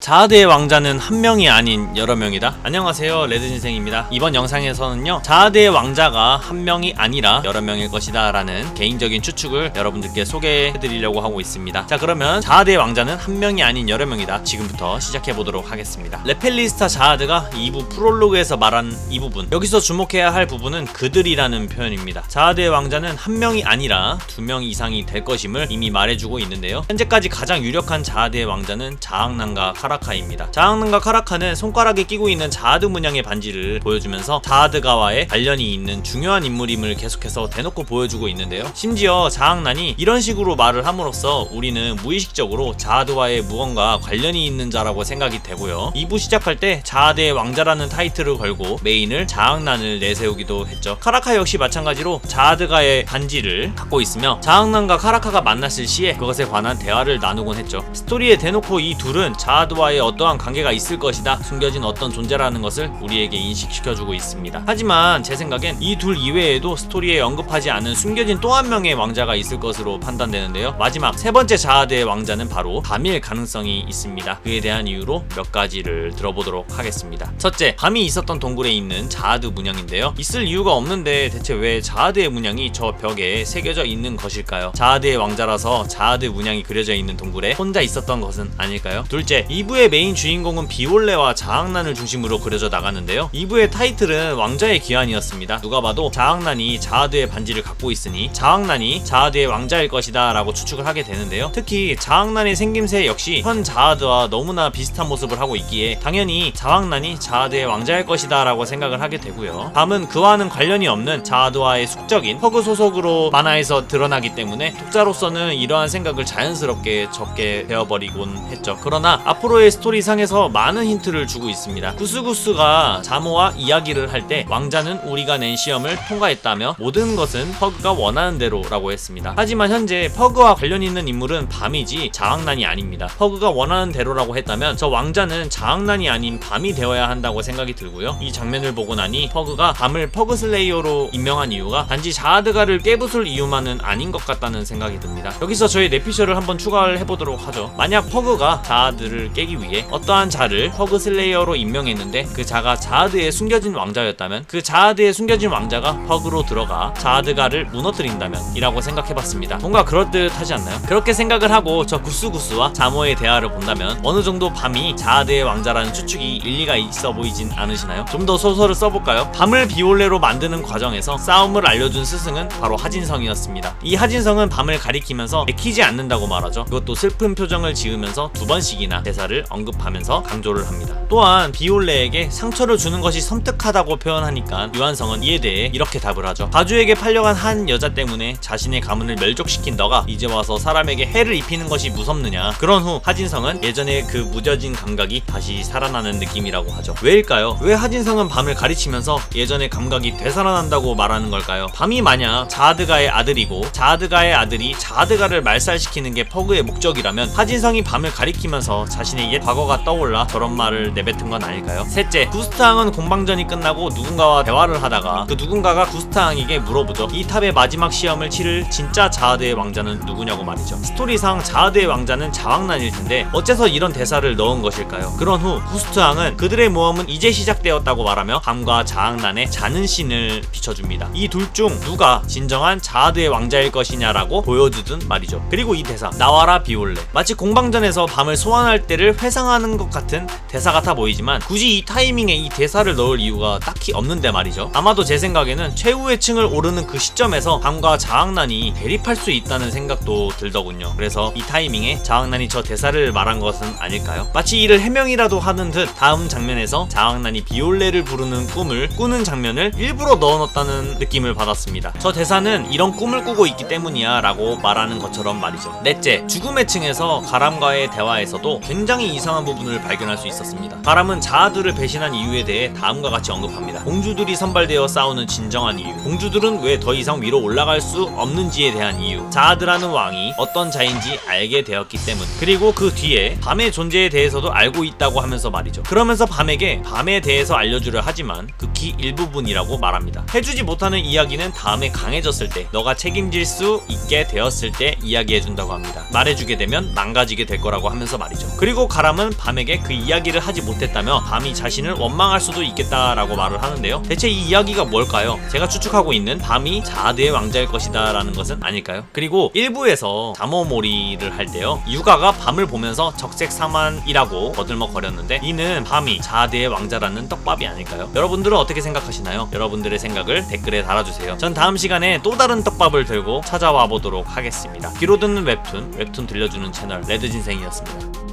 자아드의 왕자는 한 명이 아닌 여러 명이다. 안녕하세요, 레드진생입니다. 이번 영상에서는요, 자아드의 왕자가 한 명이 아니라 여러 명일 것이다 라는 개인적인 추측을 여러분들께 소개해드리려고 하고 있습니다. 자, 그러면 자아드의 왕자는 한 명이 아닌 여러 명이다. 지금부터 시작해보도록 하겠습니다. 레펠리스타 자아드가 2부 프롤로그에서 말한 이 부분, 여기서 주목해야 할 부분은 그들이라는 표현입니다. 자아드의 왕자는 한 명이 아니라 2명 이상이 될 것임을 이미 말해주고 있는데요, 현재까지 가장 유력한 자아드의 왕자는 자악난과 카라카입니다. 자악난과 카라카는 손가락에 끼고 있는 자아드 문양의 반지를 보여주면서 자아드가와의 관련이 있는 중요한 인물임을 계속해서 대놓고 보여주고 있는데요, 심지어 자악난이 이런 식으로 말을 함으로써 우리는 무의식적으로 자아드와의 무언가 관련이 있는 자라고 생각이 되고요, 2부 시작할 때 자아드의 왕자라는 타이틀을 걸고 메인을 자악난을 내세우기도 했죠. 카라카 역시 마찬가지로 자아드가의 반지를 갖고 있으며 자악난과 카라카가 만났을 시에 그것에 관한 대화를 나누곤 했죠. 스토리에 대놓고 이 둘은 자아드와의 어떠한 관계가 있을 것이다, 숨겨진 어떤 존재라는 것을 우리에게 인식시켜주고 있습니다. 하지만 제 생각엔 이 둘 이외에도 스토리에 언급하지 않은 숨겨진 또 한 명의 왕자가 있을 것으로 판단되는데요, 마지막 세 번째 자아드의 왕자는 바로 밤일 가능성이 있습니다. 그에 대한 이유로 몇 가지를 들어보도록 하겠습니다. 첫째, 밤이 있었던 동굴에 있는 자아드 문양인데요, 있을 이유가 없는데 대체 왜 자아드의 문양이 저 벽에 새겨져 있는 것일까요? 자아드의 왕자라서 자아드 문양이 그려져 있는 동굴에 혼자 있었던 것은 아닐까요? 둘째, 2부의 메인 주인공은 비올레와 자악난을 중심으로 그려져 나갔는데요, 2부의 타이틀은 왕자의 귀환이었습니다. 누가 봐도 자악난이 자아드의 반지를 갖고 있으니 자악난이 자아드의 왕자일 것이다 라고 추측을 하게 되는데요, 특히 자악난의 생김새 역시 현 자아드와 너무나 비슷한 모습을 하고 있기에 당연히 자악난이 자아드의 왕자일 것이다 라고 생각을 하게 되고요, 밤은 그와는 관련이 없는 자아드와의 숙적인 퍼그 소속으로 만화에서 드러나기 때문에 독자로서는 이러한 생각을 자연스럽게 적게 되어버리곤 했죠. 그러나 앞으로의 스토리상에서 많은 힌트를 주고 있습니다. 구스구스가 자모와 이야기를 할 때 왕자는 우리가 낸 시험을 통과했다며 모든 것은 퍼그가 원하는 대로 라고 했습니다. 하지만 현재 퍼그와 관련 있는 인물은 밤이지 자악난이 아닙니다. 퍼그가 원하는 대로라고 했다면 저 왕자는 자악난이 아닌 밤이 되어야 한다고 생각이 들고요, 이 장면을 보고 나니 퍼그가 밤을 퍼그슬레이어로 임명한 이유가 단지 자아드가를 깨부술 이유만은 아닌 것 같다는 생각이 듭니다. 여기서 저희 내피셜을 한번 추가를 해보도록 하죠. 만약 퍼그가 자아드를 깨기 위해 어떠한 자를 퍼그슬레이어로 임명했는데 그 자가 자아드의 숨겨진 왕자였다면, 그 자아드의 숨겨진 왕자가 퍼그로 들어가 자아드가를 무너뜨린다면 이라고 생각해봤습니다. 뭔가 그럴듯하지 않나요? 그렇게 생각을 하고 저 구스구스와 자모의 대화를 본다면 어느 정도 밤이 자아드의 왕자라는 추측이 일리가 있어 보이진 않으시나요? 좀 더 소설을 써볼까요? 밤을 비올레로 만드는 과정에서 싸움을 알려준 스승은 바로 하진성이었습니다. 이 하진성은 밤을 가리키면서 내키지 않는다고 말하죠. 그것도 슬픈 표정을 지으면서 2번씩이나 대사를 언급하면서 강조를 합니다. 또한 비올레에게 상처를 주는 것이 섬뜩하다고 표현하니까 유한성은 이에 대해 이렇게 답을 하죠. 가주에게 팔려간 한 여자 때문에 자신의 가문을 멸족시킨 너가 이제 와서 사람에게 해를 입히는 것이 무섭느냐. 그런 후 하진성은 예전의 그 무뎌진 감각이 다시 살아나는 느낌이라고 하죠. 왜일까요? 왜 하진성은 밤을 가르치면서 예전의 감각이 되살아난다고 말하는 걸까요? 밤이 만약 자아드가의 아들이고 자아드가의 아들이 자아드가를 말살시키는 게 퍼그의 목적이라면 하진성이 밤을 가리키면서 자신의 옛 과거가 떠올라 저런 말을 내뱉은 건 아닐까요? 셋째, 구스타항은 공방전이 끝나고 누군가와 대화를 하다가 그 누군가가 구스타항에게 물어보죠. 이 탑의 마지막 시험을 치를 진짜 자아드의 왕자는 누구냐고 말이죠. 스토리상 자아드의 왕자는 자악난일 텐데 어째서 이런 대사를 넣은 것일까요? 그런 후 구스타항은 그들의 모험은 이제 시작되었다고 말하며 밤과 자악난의 자는 씬을 비춰줍니다. 이 둘 중 누가 진정한 자아드의 왕자일 것이냐라고 보여주든 말이죠. 그리고 이 대사, 나와라 비올레, 마치 공방전에서 밤을 소환할 때를 회상하는 것 같은 대사 같아 보이지만 굳이 이 타이밍에 이 대사를 넣을 이유가 딱히 없는데 말이죠. 아마도 제 생각에는 최후의 층을 오르는 그 시점에서 밤과 자악난이 대립할 수 있다는 생각도 들더군요. 그래서 이 타이밍에 자악난이 저 대사를 말한 것은 아닐까요? 마치 이를 해명이라도 하는 듯 다음 장면에서 자악난이 비올레를 부르는 꿈을 꾸는 장면을 일부러 넣어놨다는 느낌을 받았습니다. 저 대사는 이런 꿈을 꾸고 있기 때문이야 라고 말하는 것처럼 말이죠. 넷째, 죽음의 층에서 가람과의 대화에서도 굉장히 이상한 부분을 발견할 수 있었습니다. 가람은 자아드를 배신한 이유에 대해 다음과 같이 언급합니다. 공주들이 선발되어 싸우는 진정한 이유, 공주들은 왜 더 이상 위로 올라갈 수 없는지에 대한 이유, 자아드라는 왕이 어떤 자인지 알게 되었기 때문, 그리고 그 뒤에 밤의 존재에 대해서도 알고 있다고 하면서 말이죠. 그러면서 밤에게 밤에 대해서 알려주려 하지만 극히 일부분이라고 말합니다. 해주지 못하는 이야기는 다음에 강해졌을 때, 너가 책임질 수 있게 되었을 때 이야기해준다고 합니다. 말해주게 되면 망가지게 될 거라고 하면서 말이죠. 그리고 가람은 밤에게 그 이야기를 하지 못했다며 밤이 자신을 원망할 수도 있겠다라고 말을 하는데요. 대체 이 이야기가 뭘까요? 제가 추측하고 있는 밤이 자아드의 왕자일 것이다 라는 것은 아닐까요? 그리고 1부에서 다모모리를 할 때요, 유가가 밤을 보면서 적색사만이라고 거들먹거렸는데 이는 밤이 자아드의 왕자라는 떡밥이 아닐까요? 여러분들은 어떻게 생각하시나요? 여러분들의 생각을 댓글에 달아주세요. 전 다음 시간에 또 다른 떡밥을 들고 찾아와 보도록 하겠습니다. 귀로 듣는 웹툰 들려주는 채널 레드진생이었습니다.